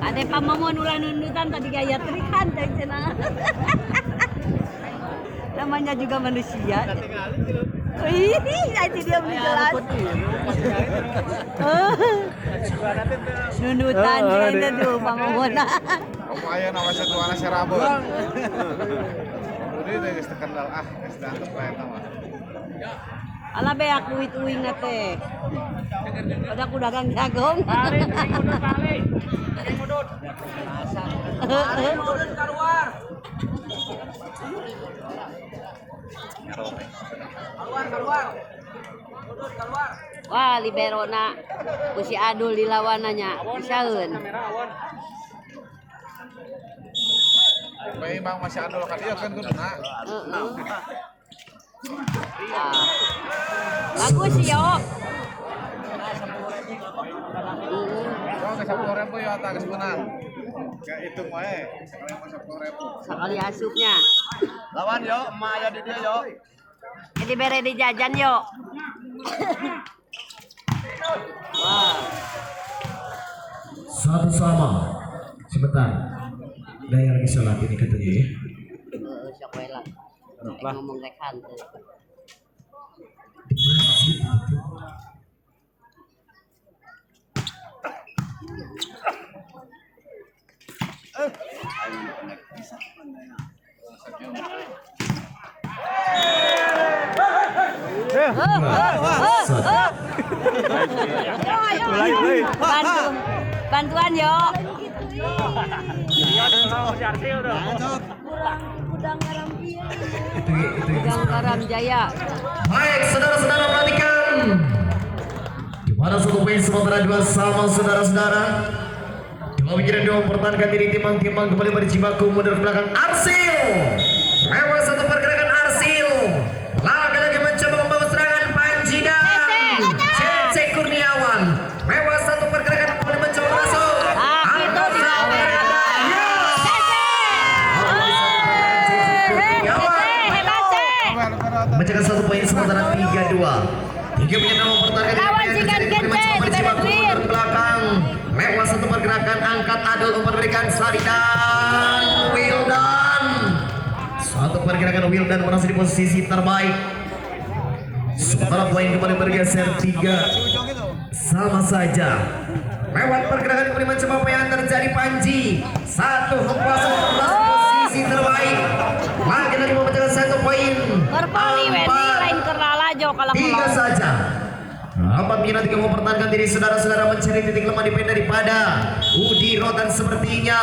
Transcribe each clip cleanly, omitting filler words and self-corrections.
Ada pamamon ulah nundutan tadi gaya terikan dan cina. Namanya juga manusia. Ih, itu dia beli jelas. Nundutan kita tuh pamamon. Lumayan nama satu anak serabut. Udah geus terkenal geus dianggap bae eta mah. Ala be aku uing teh. Udah aku dagang jagung. Balik, mudut balik. Mudut. Mudut keluar. Keluar. Mudut keluar. Wah, liberona ku si Adul dilawanannya. Bisaeun. Bae Bang masih ada ka dia kan kuduna. Bagus yo. Oh, ke 10.000 ya atas menang. Kayak hitung wae. Sekali mah 10.000. Sekali asupnya. Lawan yo, emak aya di dia yo. Jadi bere di jajan yo. Wah. Satu sama. Sebentar. Daya lagi salat ini katanya ya. Sok wae lah. Ngomong rek hantu. Bantuan yo. Udang Garam Jaya. Baik, saudara-saudara perhatikan. Di mana satu poin sementara dua sama saudara-saudara. Dua pikiran dua mempertahankan diri timbang-timbang kembali pada Cimaku mundur ke belakang Arsil. Lewat satu pergerakan Arsil. Lagi-lagi mencoba membawa serangan Panji dan Cece Kurniawan. Lewat satu pergerakan kembali mencoba masuk. Mencetak satu poin sementara 3-2. Tiga penyerang mempertahankan diri belakang. Lewat satu pergerakan angkat Adul memberikan Sari dan Wildan. Satu pergerakan Wildan berhasil di posisi terbaik. Sementara poin kembali bergeser 3 sama saja. Lewat pergerakan kembali mencoba apa yang terjadi Panji. Satu hempasan posisi terbaik. Lagi-lagi memecahkan satu poin. Berpali wedi lain kerala jo kalau tiga saja. Apabila tiga mempertahankan diri saudara-saudara mencari titik lemah daripada Udi Rotan sepertinya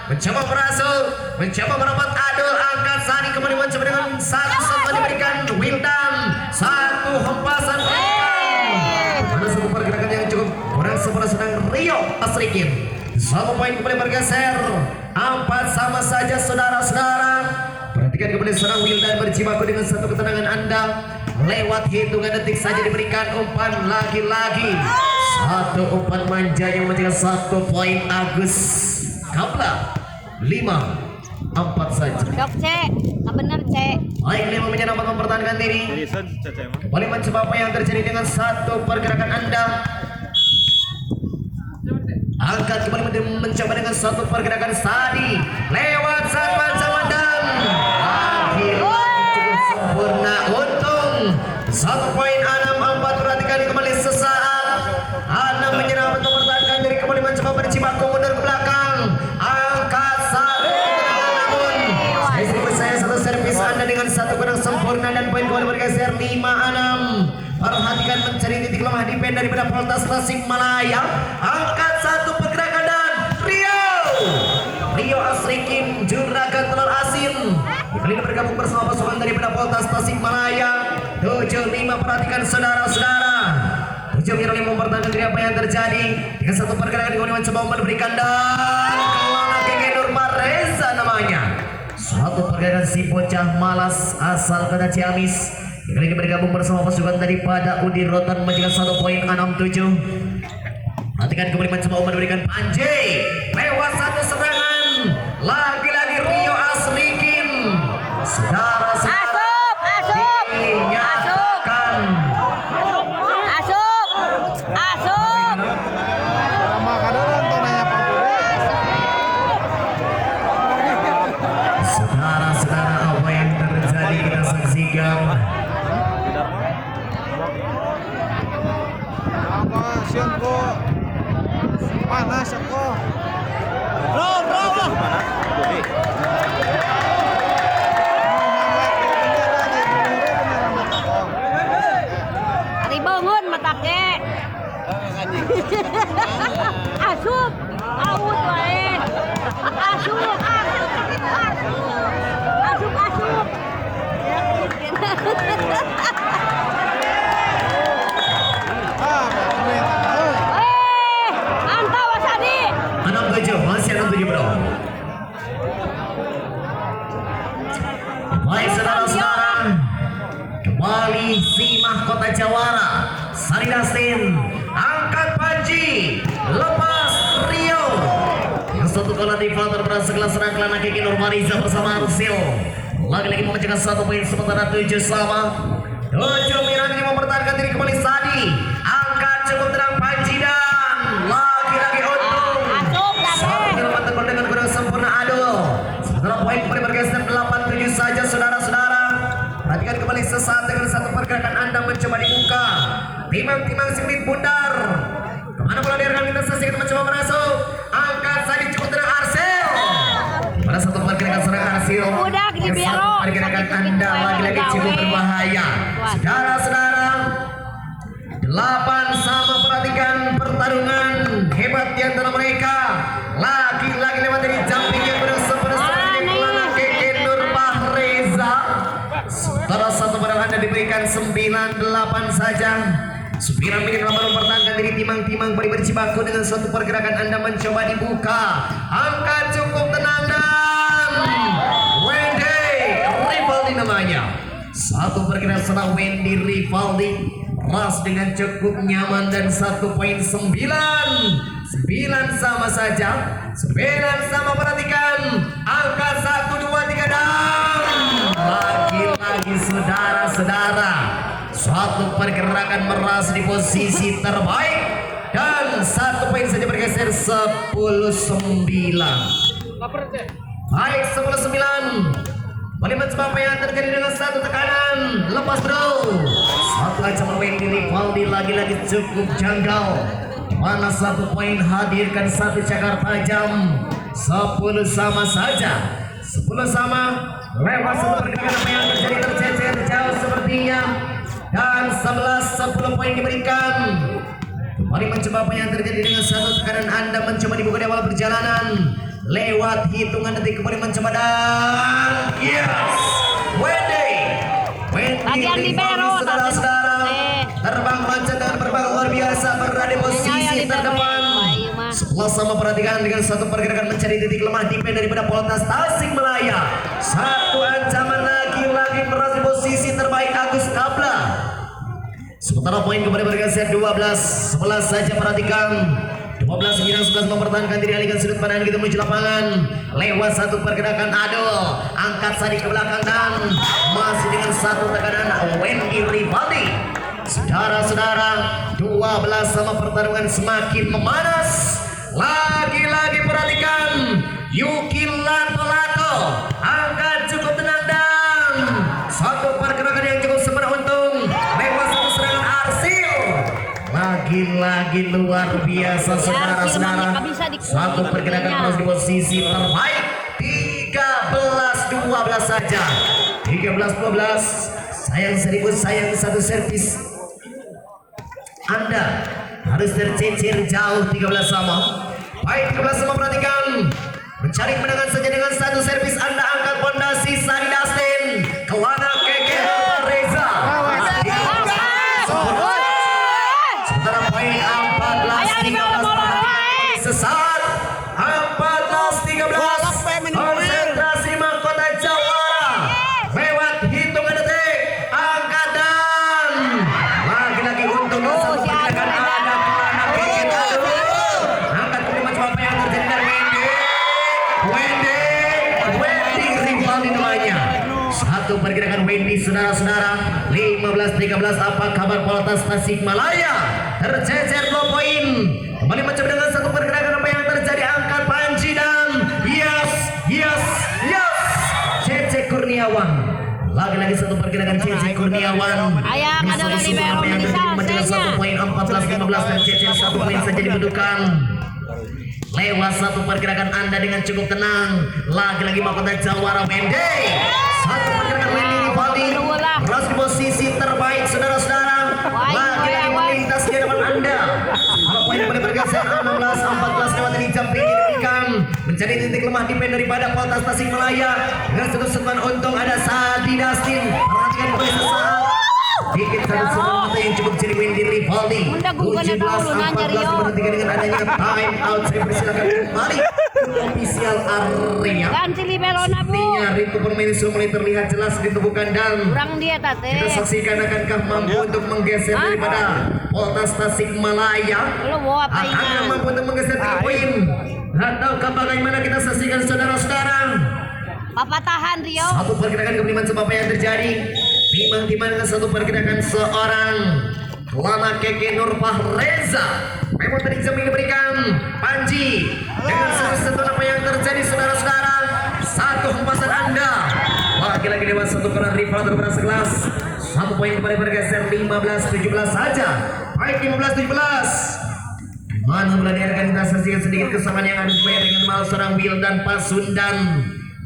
mencoba berhasil, mencoba merapat Adul angkat Sani kembali mencoba dengan satu sempat diberikan Wildan satu hempasan. Ada satu pergerakan yang cukup kurang sempurna sedang Rio Asrikin. Satu poin kembali bergeser 4 sama saja saudara-saudara. Perhatikan kembali serang Wildan berjibaku dengan satu ketenangan Anda. Lewat hitungan detik saja diberikan umpan lagi-lagi. Satu umpan manja yang menjadi satu poin Agus Kapla 5-4 saja. Dok cek, bener cek. Baik, 5 menit dapat mempertahankan diri. Kembali mencoba apa yang terjadi dengan satu pergerakan Anda. Angkat kembali mencoba dengan satu pergerakan Sadi. Lewat sang Pancawandang. Lagi-lagi cukup sempurna. Untung satu poin 6-4. Perhatikan kembali sesaat. Anam menyerang untuk mempertahankan diri kembali mencoba berjibaku mundur ke belakang. Angkat Sadi. Namun saya satu servis Anda dengan satu kurang sempurna dan poin kembali bergeser 5-6. Perhatikan mencari titik lemah di pen daripada Poltas Tasikmalaya. Angkat satu pergerakan dan Rio Asrikin Juragan Telur Asin kali ini bergabung bersama pasukan daripada Poltas Tasikmalaya 75. Perhatikan saudara-saudara, 7 menyerang mempertahankan diri apa yang terjadi dengan satu pergerakan yang mencoba memberikan dan kelana Gege Nurma Reza namanya. Suatu pergerakan si bocah malas asal kota Ciamis kali ini bergabung bersama pasukan daripada Udi Rotan menjaga 1 poin 6-7. Perhatikan kembali mencoba memberikan Panji lewat satu serangan. Lagi-lagi Rio Asrikin. Saudara-saudara dinyatakan Asup. Lama kadang tontonannya Pak Budi. Panas aku. Bro lah. Ari bangun matake. Asup, awut wae. Asup. Antau Asadi. 67 masih 67 bro. Baik saudara-saudara, kembali si mahkota Jawara Sari Dastin angkat panji lepas Rio yang satu kala di Falter berhasil serang kelana Kiki Nurmariza bersama Arsil lagi-lagi memecahkan 1 poin sementara 7 sama 7 Miran ini mempertahankan diri kembali Sadi angkat cukup tenang panji dan lagi-lagi untung satu kilometer dengan kurang sempurna Adul sementara poin kembali bergeser 8-7 saja saudara-saudara. Perhatikan kembali sesaat dengan satu pergerakan Anda mencoba dibuka timang-timang sempit bundar kemana bola diarahkan kita saksikan mencoba merasuk angkat Sadi cukup tenang Arsil pada satu pergerakan serang Arsil Udah gini biaro. pergerakan Anda lagi-lagi cukup berbahaya saudara-saudara 8 sama. Perhatikan pertarungan hebat di antara mereka lagi-lagi lewat dari jumping yang bersempurna Keke Nurmariza. Setelah satu padahal Anda diberikan 9-8 saja. 9 menit lama mempertahankan diri timang-timang beri berjibaku dengan suatu pergerakan Anda mencoba dibuka. Angka cukup tenang dan Wendy Rivaldi namanya. Satu pergerakan serang Wendy Rivaldi ras dengan cukup nyaman dan 1 poin 9 sama saja. 9 sama. Perhatikan angka 1, 2, 3 dan lagi-lagi saudara-saudara suatu pergerakan meras di posisi terbaik dan 1 poin saja bergeser 10-9. Baik 10-9. Boleh mencoba apa yang terjadi dengan satu tekanan lepas bro. Satu ancaman Wendy Rivaldi lagi-lagi cukup janggal. Mana 1 poin hadirkan 1 cakar tajam. 10 sama saja. 10 sama. Lewat satu pergerakan apa yang terjadi tercecer jauh sepertinya. Dan 10 poin diberikan. Kembali mencoba apa yang terjadi dengan satu tekanan Anda mencoba dibuka di awal perjalanan. Lewat hitungan detik kembali mencoba dan yes, Wendy Bagian libero, saudara-saudara terbang loncat dan berbang luar biasa berada di posisi terdepan. Sebelah sama. Perhatikan dengan satu pergerakan mencari titik lemah defense daripada Poltas Tasikmalaya. Satu ancaman lagi-lagi meras di posisi terbaik Agus Kabla. Sementara poin kembali bergeser 12-11 saja. Perhatikan 12-9-11 mempertahankan diri alihkan sudut pandang kita menuju lapangan lewat satu pergerakan Adul angkat Sadi ke belakang dan masih dengan satu tekanan Wendy Rivaldi. Saudara-saudara 12 sama. Pertarungan semakin memanas. Lagi-lagi perhatikan Yuki Lato-Lato angkat cukup tenang dan satu pergerakan yang cukup sempurna untung lewat satu serangan Arsil. Lagi-lagi luar biasa saudara-saudara. Satu pergerakan terus di posisi terbaik 13-12 saja. 13-12. Sayang 1000 sayang satu servis. Anda harus tercecer jauh 13 sama. Baik 13 sama. Perhatikan mencari kemenangan saja dengan satu servis. Anda angkat pondasi Sari Dastin kelana Keke Reza. Sementara poin 14-13 sesat 14-13 konsentrasi mahkota Jawara lewat hitungan detik angkat dan lagi-lagi untung satu pergerakan ada kelana Keke angkat kelima coba apa yang terjadi dari Wendy Rivaldi namanya. Satu pergerakan Wendy saudara-saudara 15-13. Apa kabar Poltas Tasikmalaya? Tercecer 2 poin. Kembali mencoba dengan satu pergerakan apa yang terjadi angkat panci dan yes. Cece Kurniawan. Lagi-lagi satu pergerakan Cece Kurniawan. Ayah ada libero apa yang terjadi mencoba 1 poin 14-15 dan Cece 1 poin saja dibutuhkan. Lewat satu pergerakan Anda dengan cukup tenang. Lagi-lagi mahkota jawara Wendy. Satu pergerakan Wendy Rivaldi. Terus di posisi terbaik saudara-saudara. Lagi-lagi melintas di hadapan Anda. Kalau poin kembali bergeser 16-14 lewat ini jumping diberikan. Menjadi titik lemah defense daripada Poltas Tasikmalaya. Dengan satu sentuhan untung ada Sadi Dastin. Perhatikan kembali sesaat. Dikit satu sentuhan mata yang cukup jadi Wendy Rivaldi. 17-14 berhentikan dengan adanya time out. Saya persilakan kembali ke official area. Ganti libero na bu. Artinya ritme permainan sudah mulai terlihat jelas di tubuh kandang. Kurang dia tate. Kita saksikan akankah mampu untuk menggeser daripada Poltas Tasikmalaya. Lo bawa apa Akankah ini? mampu untuk menggeser 3 poin? Ataukah bagaimana kita saksikan saudara-saudara? Papa tahan Rio. Satu pergerakan kepriman sebab apa yang terjadi? Memang di mana satu pergerakan seorang Lana Keke Nurfah Reza. Memang tadi jamin diberikan Panji dengan satu apa yang terjadi saudara-saudara. Satu hempasan Anda. Lagi-lagi lewat satu koran rival terberas kelas. Satu poin kembali bergeser 15-17 saja. Baik 15-17. Mana mulai diarahkan kita saksikan sedikit kesamaan yang ada dibayar dengan mal seorang Will dan Pasundan.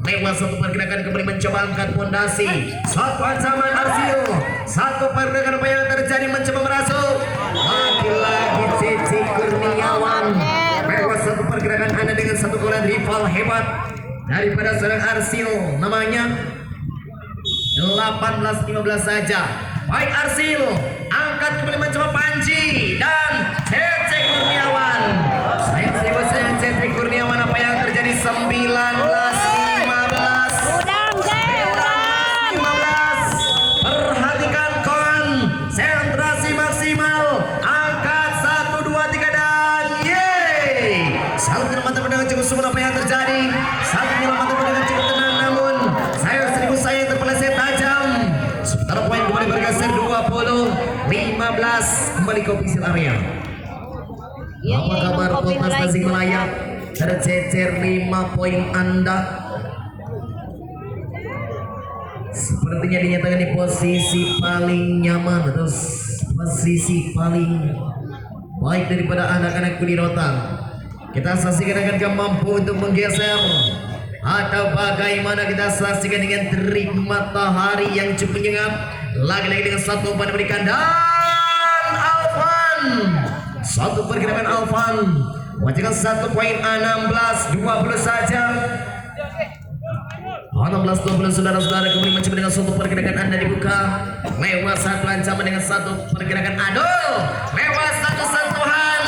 Lewat satu pergerakan kembali mencoba angkat pondasi. Satu ancaman Arsil. Satu pergerakan apa yang terjadi mencoba merasuk. Lagi-lagi Cici Kurniawan. Lewat satu pergerakan Anda dengan satu koran rival hebat daripada seorang Arsil. Namanya 18-15 saja. Baik Arsil. Angkat kembali mencoba Panji dan Cici Kurniawan. Saya Cici Kurniawan apa yang terjadi 19-15. Perhatikan kon. Sentrasi maksimal. Angkat 1, 2, 3 dan yeay. Satu penyelamatan dengan cukup sempurna apa yang terjadi. Satu penyelamatan dengan cukup tenang namun sayur seribu saya terpeleset tajam. Sementara poin kembali bergeser 20-15 kembali ke official area. Apa kabar Poltas Tasikmalaya? Tercecer 5 poin Anda. Sepertinya dinyatakan di posisi paling nyaman atau posisi paling baik daripada anak-anak Kudi Rotan. Kita saksikan akan mampu untuk menggeser atau bagaimana kita saksikan dengan terik matahari yang cukup menyengat. Lagi-lagi dengan satu umpan diberikan dan Alvan. Satu pergerakan Alvan wajibkan 1 poin 16-20 saja. 16-20 saudara-saudara kembali mencoba dengan satu pergerakan Anda dibuka. Lewat satu ancaman dengan satu pergerakan aduh. Lewat satu sentuhan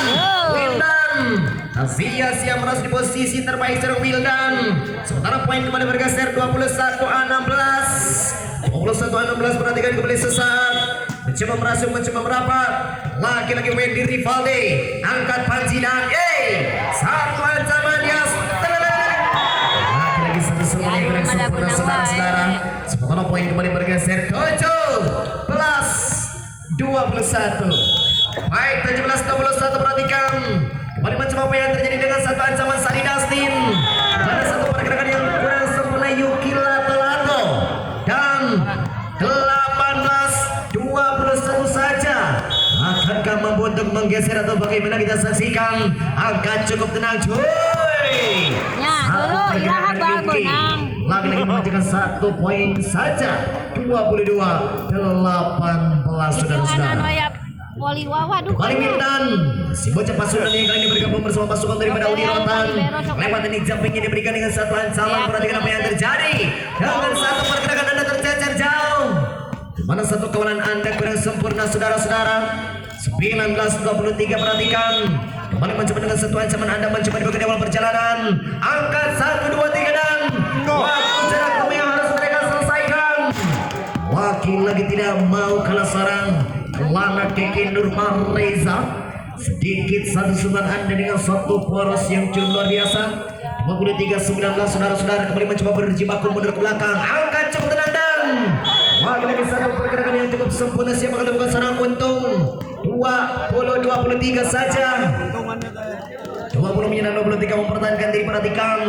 Wildan. Sia-sia merasa di posisi terbaik seorang Wildan. Sementara poin kembali bergeser 21-16. 21-16 perhatikan kembali sesaat. Mencoba merasuk, mencoba merapat. Lagi-lagi Wendy Rivaldi. Angkat Panji dan satu ancaman yang lagi-lagi satu semuanya kurang sempurna saudara-saudara. Sementara poin kembali bergeser 17-21. Baik 17-21 perhatikan. Kembali mencoba apa yang terjadi dengan satu ancaman Sadi Dastin. Ada satu pergerakan yang kurang sempurna Yuki Lato-Lato. Dan 18-21 saja. Akankah mampu untuk menggeser atau bagaimana kita saksikan? Angkat cukup tenang cuy. Ya, dulu ilahan benang. Lagi-lagi mengajukan 1 poin saja. 22-18 saudara-saudara. Wali wawa duh. Kali Mildan, si bocah pasukan yang kali ini bergabung bersama pasukan daripada Udi Rotan. Lewat ini jumpingnya diberikan dengan satu ancaman. Perhatikan apa yang terjadi. Dengan satu pergerakan Anda tercecer jauh. Mana satu kawanan Anda kurang sempurna saudara-saudara. 19-23 perhatikan. Kembali mencoba dengan satu ancaman Anda mencoba di bagian awal perjalanan. Angkat 1, 2, 3 dan waktu jarak tempuh yang harus mereka selesaikan. Wakil lagi tidak mau kalah sarang. Lana Keke Nurfah Reza. Sedikit satu sumber Anda dengan satu poros yang cukup luar biasa. 23-19 saudara-saudara kembali mencoba berjibaku mundur ke belakang. Angkat cukup tenang dan lagi-lagi satu pergerakan yang cukup sempurna. Siapa kata bukan sarang untung. 20-23 saja. 20 menyerang 23 mempertahankan diri. Perhatikan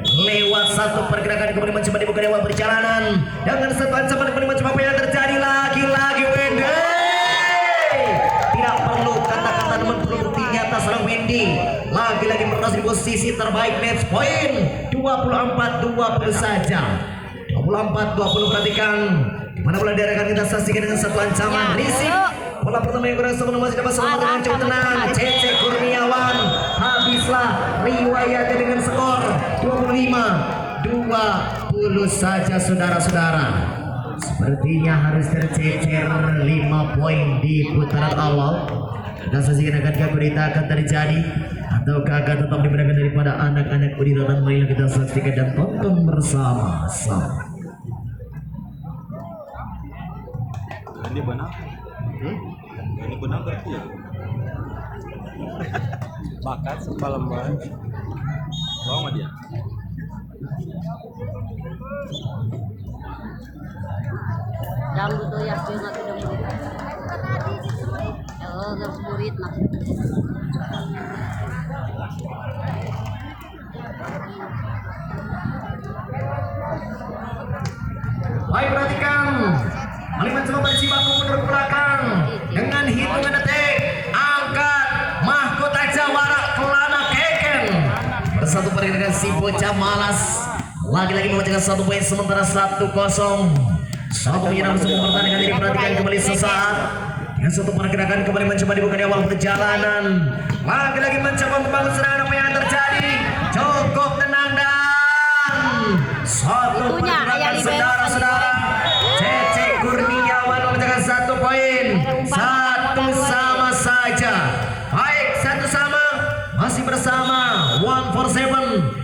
lewat satu pergerakan kembali mencoba dibuka lewat perjalanan. Dengan satu ancaman kembali mencoba apa yang terjadi. Lagi-lagi Wendy. Tidak perlu kata-kata namun perlu bukti nyata seorang Wendy. lagi-lagi berada di posisi terbaik. Match point 24-20 saja. 24-20 perhatikan. Dimana bola diarahkan kita saksikan dengan satu ancaman risik. Bola pertama yang kurang sebelum masih dapat selamat dengan cukup tenang. Cece Kurniawan habislah riwayatnya dengan skor 25-20 saja saudara-saudara. Sepertinya harus tercecer 5 poin di putaran awal. Dan saksikan akankah berita akan terjadi ataukah akan tetap dimenangkan daripada anak-anak Udira. Marilah kita saksikan dan tonton bersama-sama. Ini benar? Ini benar berarti ya? Bakat semalam banget. Bawa sama dia. Rambut tuh ya cuma tidak murid. Oh, harus murid maksudnya. Baik, perhatikan. Mali mencoba berjibaku mundur ke belakang dengan hitungan detik. Angkat mahkota jawara Kelana Keken bersatu dengan si bocah malas. Lagi-lagi memecahkan 1 poin sementara 1-0. Satu menyerang semua pertandingan ini. Perhatikan kembali sesaat dengan satu pergerakan kembali mencoba dibuka di awal perjalanan. Lagi-lagi mencoba membangun serangan. Apa yang terjadi? Cukup tenang dan satu pergerakan saudara-saudara. Cece Kurniawan memecahkan 1 poin. 1 sama saja. Baik, 1 sama. Masih bersama 147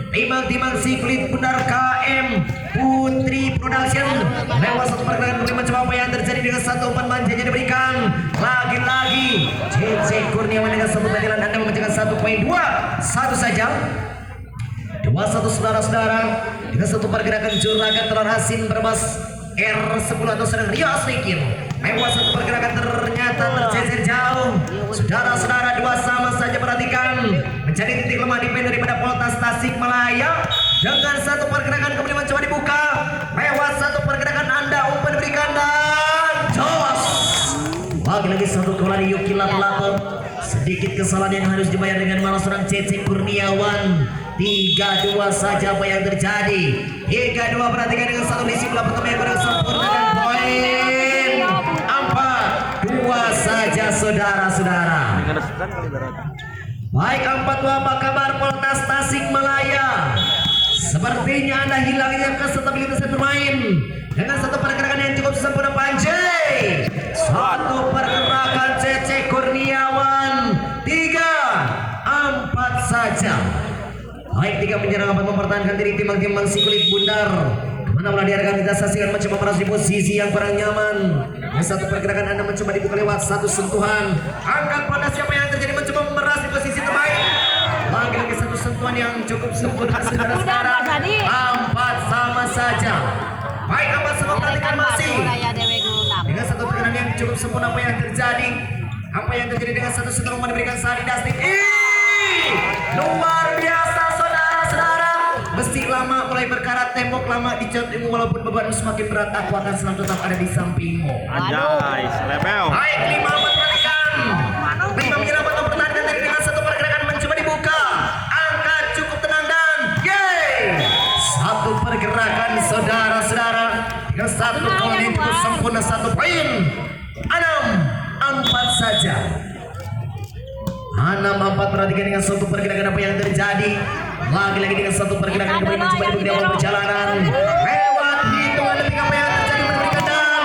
Timang si kulit Bundar KM Putri Production. Lewat satu pergerakan kembali mencoba apa yang terjadi dengan satu umpan manjanya diberikan. Lagi-lagi Cece Kurniawan dengan satu tackle Anda memecahkan 1 poin. 2-1 saja. 2-1 saudara-saudara. Dengan satu pergerakan juragan Telur Hasin berbas R10 atau sedang Rio Asrikin. Lewat satu pergerakan ternyata tercecer jauh. Saudara-saudara, 2 sama saja. Perhatikan menjadi titik lemah defense daripada Poltas Tasikmalaya. Dengan satu pergerakan kemudian mencoba dibuka. Lewat satu pergerakan Anda umpan diberikan dan jos. Lagi-lagi satu bola di Yuki Lato. Sedikit kesalahan yang harus dibayar dengan malah seorang Cece Kurniawan. 3-2 saja apa yang terjadi. 3-2. Perhatikan dengan satu misi bola pertama yang kurang sempurna dan poin 4-2 saja saudara-saudara. Baik, 4-2. Apa kabar Poltas Tasikmalaya? Sepertinya Anda hilangnya kestabilitasan bermain dengan satu pergerakan yang cukup sempurna Panjai. Satu pergerakan Cece Kurniawan. 3-4 saja. Baik, 3 penyerang akan mempertahankan diri timang-timang si kulit Bundar. Kemana bola diarahkan kita saksikan mencoba meras di posisi yang kurang nyaman. Dengan satu pergerakan Anda mencoba dibuka lewat satu sentuhan. Angkat pada siapa yang terjadi mencoba meras di posisi terbaik. Lagi-lagi satu sentuhan yang cukup sempurna saudara-saudara. 4 sama saja. Baik, 4 sama. Perhatikan masih dengan satu pergerakan yang cukup sempurna. Apa yang terjadi? Apa yang terjadi dengan satu sentuhan diberikan Sari Dastik. Luar biasa saudara-saudara. Besi lama mulai berkarat, tembok lama dicat ilmu. Walaupun beban semakin berat, aku akan selalu tetap ada di sampingmu. Anjay, selebel. Baik, 5 perhatikan. 5 menyerang atau pertahankan dari dengan satu pergerakan mencoba dibuka. Angkat cukup tenang dan satu pergerakan saudara-saudara dengan satu kali itu sempurna 1 poin. 6-4 saja. 6-4. Perhatikan dengan satu pergerakan apa yang terjadi. Lagi-lagi dengan satu pergerakan kembali mencoba di awal perjalanan. Lewat hitungan detik apa yang terjadi memberikan dan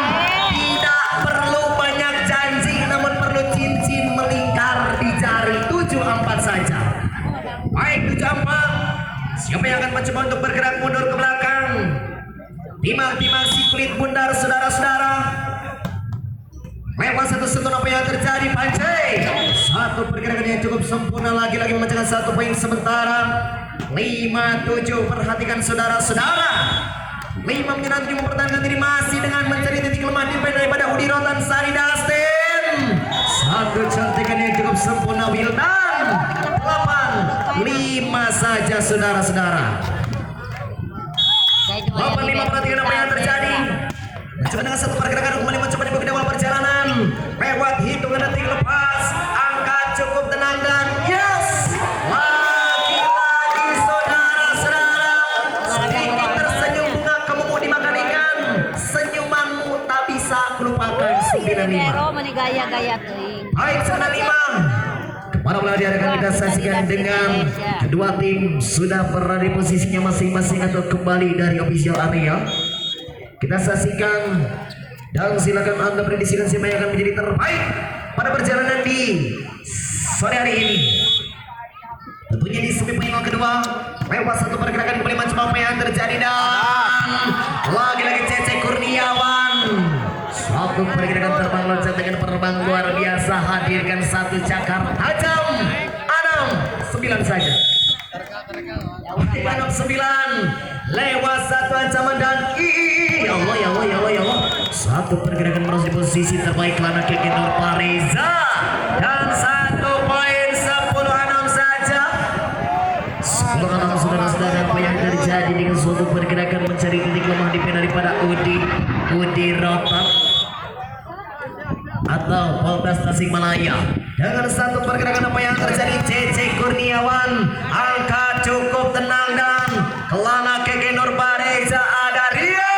tidak perlu banyak janji, namun perlu cincin melingkar di jari. 7-4 saja. Baik, 7-4. Siapa yang akan mencoba untuk bergerak mundur ke belakang? Timang-timang si kulit Bundar saudara-saudara. Lewat satu sentuhan apa yang terjadi Panjai. Satu pergerakan yang cukup sempurna. Lagi-lagi memecahkan 1 poin sementara. 5-7. Perhatikan saudara-saudara. 5 menyerang 7 mempertahankan diri masih dengan mencari titik lemah defense daripada Udi Rotan Sari Dastin. Satu cantikan yang cukup sempurna Wildan. 8-5 saja saudara-saudara. 8-5. Perhatikan apa yang terjadi. Mencoba dengan satu pergerakan kembali mencoba di awal perjalanan. Lewat hitungan detik lepas. Angkat cukup tenang dan yes. gaya-gaya teuing. Baik, zona 5. Para pelatih akan kita saksikan dengan kedua tim sudah berada di posisinya masing-masing atau kembali dari official area. Kita saksikan dan silakan Anda prediksikan siapa yang akan menjadi terbaik pada perjalanan di sore hari ini. Tentunya di semifinal kedua lewat satu pergerakan kembali macam apa yang terjadi dan lagi-lagi Cece Kurniawan satu pergerakan terbang loncat dengan penerbang luar biasa hadirkan satu cakar tajam 6-9 saja 6-9 lewat satu ancaman dan ya Allah ya Allah ya Allah ya Allah satu pergerakan merasa di posisi terbaik Lana Keke Nurpariza dan 1 poin 10-6 saja. Semoga saudara-saudara apa yang terjadi dengan suatu pergerakan mencari titik lemah daripada Udi Rotan atau Polres Tasikmalaya dengan satu pergerakan apa yang terjadi Cece Kurniawan angka cukup tenang dan Kelana Keke Nurpariza ada Rio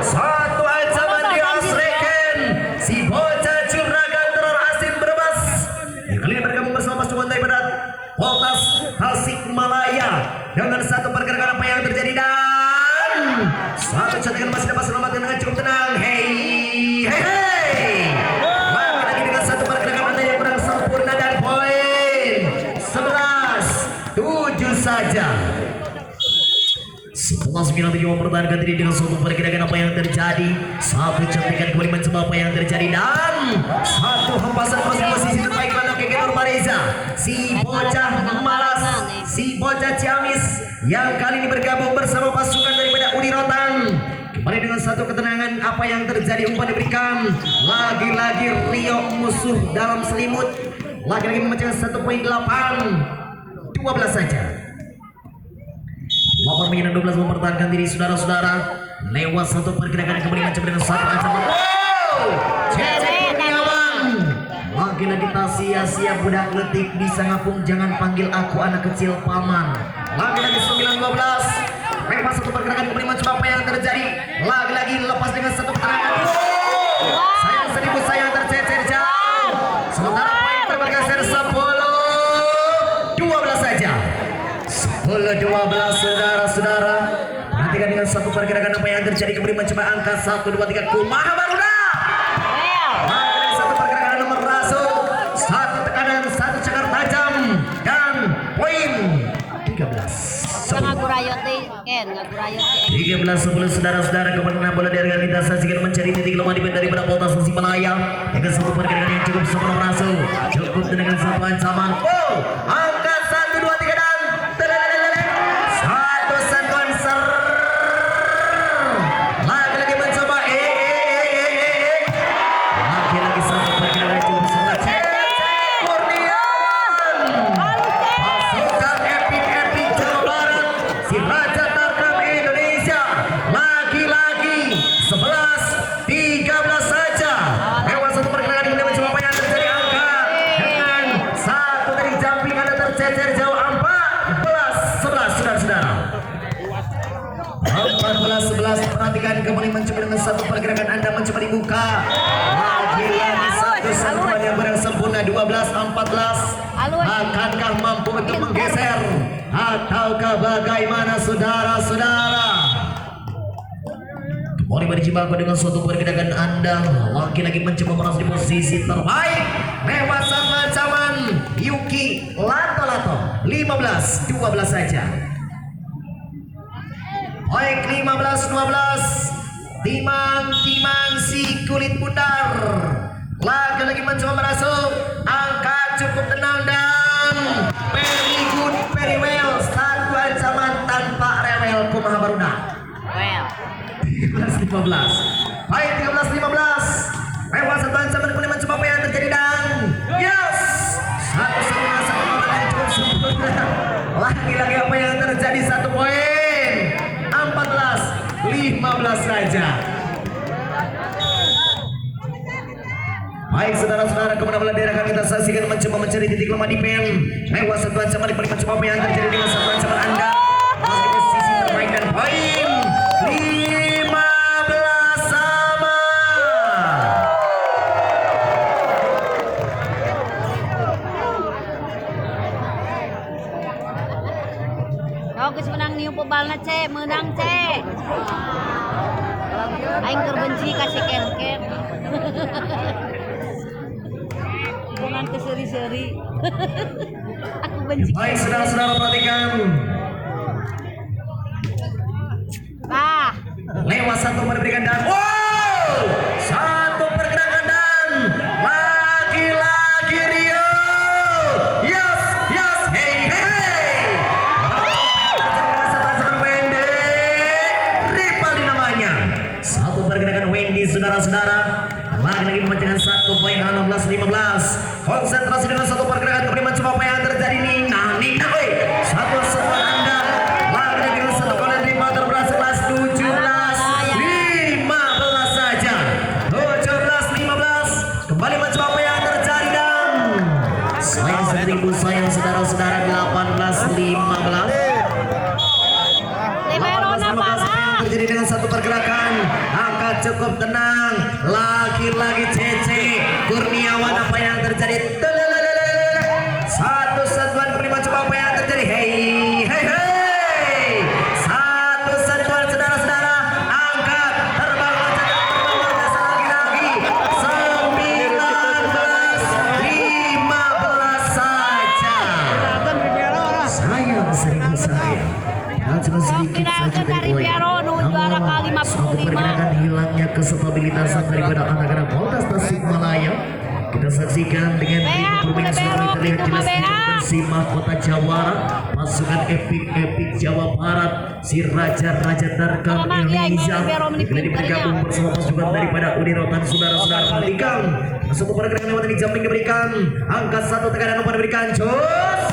satu ancaman diasreken si bocah juragan teror asin Brebes yang kali ini bergabung bersama pasukan daripada Polres Tasikmalaya dengan satu pergerakan apa yang terjadi dan satu cadangan masih dapat selamatkan dengan cukup tenang lagi dengan satu pergerakan anda yang kurang sempurna dan poin 11-7 saja. Setelah 9-7 mempertahankan diri dengan suatu pergerakan apa yang terjadi satu cantikan kembali mencoba apa yang terjadi dan satu hempasan posisi terbaik Lana Keke Nurpariza si bocah malas si bocah Ciamis yang kali ini bergabung bersama pasukan daripada Udi Rotan kembali dengan satu ketenangan apa yang terjadi umpan diberikan lagi-lagi Rio musuh dalam selimut lagi-lagi memecahkan 1.8 12 saja. Lawan menyenang 12 mempertahankan diri saudara-saudara lewat satu pergerakan kembali mencoba dengan satu ancaman. Cece Kurniawan lagi-lagi tak sia-sia budak letik bisa ngapung jangan panggil aku anak kecil paman. Lagi-lagi 9-12 lewat satu pergerakan kembali mencoba apa yang terjadi lagi-lagi lepas dengan satu keterangan. Sayang 1000 sayang tercecer jauh sementara poin terbergeser 10-12 saja. 10-12 saudara-saudara perhatikan dengan satu pergerakan apa yang terjadi kembali mencoba angka 1-2-3 Kumaha Baruda lagi satu pergerakan nomor rasu satu tekanan satu cakar tajam dan poin 13 Ngagurayot deh, Ken, ngagurayot deh. 13-10 saudara-saudara kemenangan bola dari kita saksikan mencari titik lemah di dari Polres Tasikmalaya dengan satu pergerakan yang cukup sempurna rasu cukup dengan satu ancaman angka 1-2-3 dan satu sentuhan ser lagi-lagi mencoba lagi-lagi satu pergerakan yang cukup sempurna Kurniawan pasukan epic Jawa Barat si Raja Tarkam Indonesia lagi-lagi 11-13 saja lewat satu pergerakan ini mencoba apa yang terjadi angka dengan satu dari jumping ada tercecer jauh 14-11 saudara-saudara 14-11 perhatikan kembali mencoba dengan satu pergerakan anda mencoba dibuka lagi-lagi satu sentuhan yang benar sempurna 12-14 akankah mampu untuk menggeser ataukah bagaimana saudara-saudara kembali berjibaku dengan suatu pergerakan anda lagi-lagi mencoba merasa di posisi terbaik lewat satu ancaman Yuki Lato-Lato 15-12 saja. Baik 15-12 Timang si kulit pudar lagi-lagi mencoba merasuk angka cukup tenang dan very good very well satu ancaman tanpa rewel Kumaha Baruda 13-15 baik 13-15 lewat satu ancaman kemudian mencoba apa yang terjadi dan yes satu setengah yang cukup sempurna lagi-lagi apa yang terjadi 1 poin 14-15 saja. Baik saudara-saudara kemudian bola daerah kita saksikan mencoba mencari titik lemah di pen lewat satu ancaman di mencoba apa yang terjadi dengan satu ancaman anda masih posisi terbaik dan poin 15 sama Kau geus menang niu pebalna ce, menang ce. Aing keur benci ka si Ken-Ken. Jangan keseri-seri. Aku benci. Baik, saudara-saudara perhatikan. Ah, Lewat satu perberikan dan wow, satu pergerakan dan lagi-lagi Rio. Yes, yes, hey, hey. Satu Wendy, Ripaldi namanya. Satu pergerakan Wendy, saudara-saudara. Lagi-lagi memecahkan 1 poin 16-15. Konsentrasi dengan satu pergerakan kembali mencoba apa yang terjadi nih. Nina, satu sebuah anda. Lagi-lagi dengan satu gol yang terima terberhasil 17-15 saja. 17-15. Kembali mencoba apa yang terjadi dan sayang seribu sayang saudara-saudara 18-15. Liberona parah. Terjadi dengan satu pergerakan, angka cukup tenang. Lagi-lagi Cece Kurniawan, apa yang terjadi? Satu sentuhan kelima, coba apa yang terjadi? Hey, hey, hey. Satu sentuhan saudara-saudara, angkat terbang lagi-lagi 19-15 saja. Sayang seribu sayang. Cuma sedikit saja dari poin. Namun suatu pergerakan hilangnya kestabilitasan daripada anak-anak Polres Tasikmalaya. Kita saksikan dengan permainan semuanya terlihat jelas di mahkota Jawara, pasukan epik Jawa Barat, si raja-raja terkam Indonesia. Kali ini bergabung bersama pasukan daripada Unirotan, saudara-saudara perhatikan. Satu pergerakan lewat ini jumping diberikan, angka satu tekanan umpan diberikan, jos.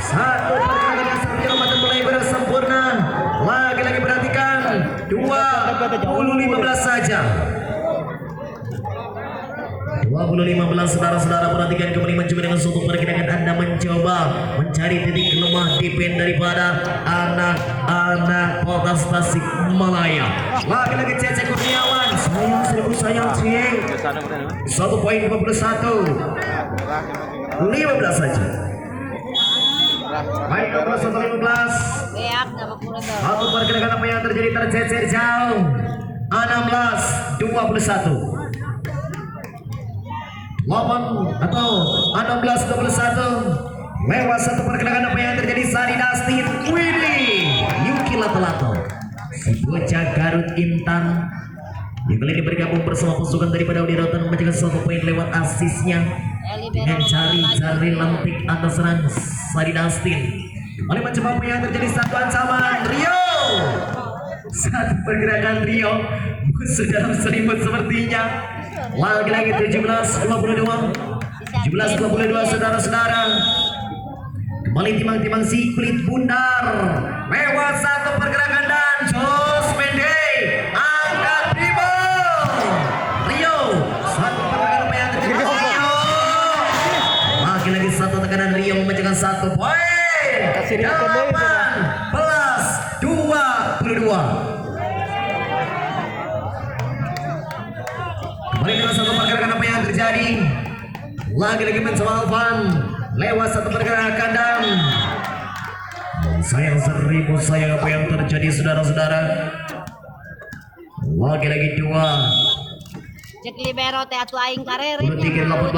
Satu pergerakan yang seperti lompatan mulai bersempurna. Lagi-lagi perhatikan 20-15 saja. 20-15 saudara-saudara perhatikan kembali mencoba dengan suatu pergerakan Anda mencoba mencari titik lemah defense daripada anak-anak Polres Tasikmalaya. Lagi-lagi Cece Kurniawan, sayang seribu sayang Cieng. 1 poin 21 15 saja. Baik, 21-15. Beak nama kurang dah. Satu pergerakan apa yang terjadi tercecer jauh. 16-21. 8 atau 16-21. Lewat satu pergerakan apa yang terjadi Sari Dastin Willy Yuki Lato-Lato, si bocah Garut Intan yang kali ini bergabung bersama pasukan daripada Unirotan memecahkan suatu poin lewat asisnya dengan jari-jari lentik atas serang Sari Dastin. Kembali mencoba apa yang terjadi, satu ancaman Rio, satu pergerakan Rio musuh dalam selimut sepertinya. Lagi-lagi 17-22 saudara-saudara. Kembali timang-timang si kulit bundar lewat satu pergerakan dan Jos Mendey angkat dribble Rio, satu pergerakan apa yang terjadi Rio. Lagi-lagi satu tekanan Rio memecahkan 1 poin. 18-22. Kembali dengan satu pergerakan apa yang terjadi. Lagi-lagi mencoba Alvan lewat satu pergerakan dan sayang seribu sayang apa yang terjadi saudara-saudara. Lagi-lagi 2 Cek libero teh atuh aing karer. 23-18.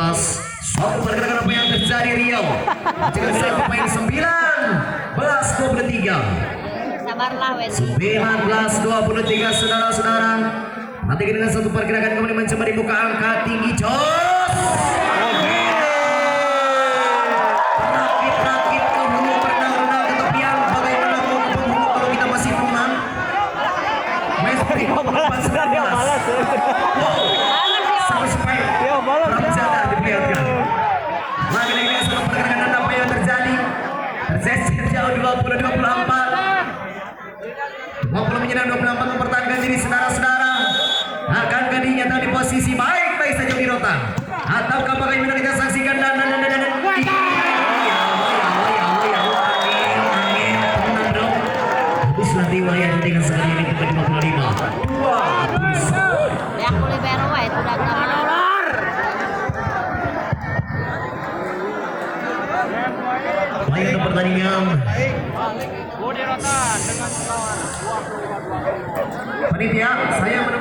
Satu pergerakan apa yang terjadi Rio mencetak 1 poin 19-23. Sabarlah wes. 19-23 saudara-saudara. Nanti dengan satu pergerakan kembali mencoba dibuka angka tinggi Jos. Rakit-rakit ke hulu berenang-renang ke tepian. Bagaimana mau ke penghulu kalau kita masih menang? Mesti Balas sama supaya Ramzana diperlihatkan. Lagi-lagi dengan satu pergerakan dan apa yang terjadi? Terseser jauh 20-24. 20 menyerang 24 mempertahankan diri saudara-saudara. Akankah dinyatakan di posisi baik-baik saja Unirotan? Ataukah bagaimana kita saksikan dan nanti wayang dengan sekali ini ke 25. 2 ya aku libero wae itu udah Baik untuk pertandingan. Budi Rotan dengan skor 22-20. Panitia, saya menunggu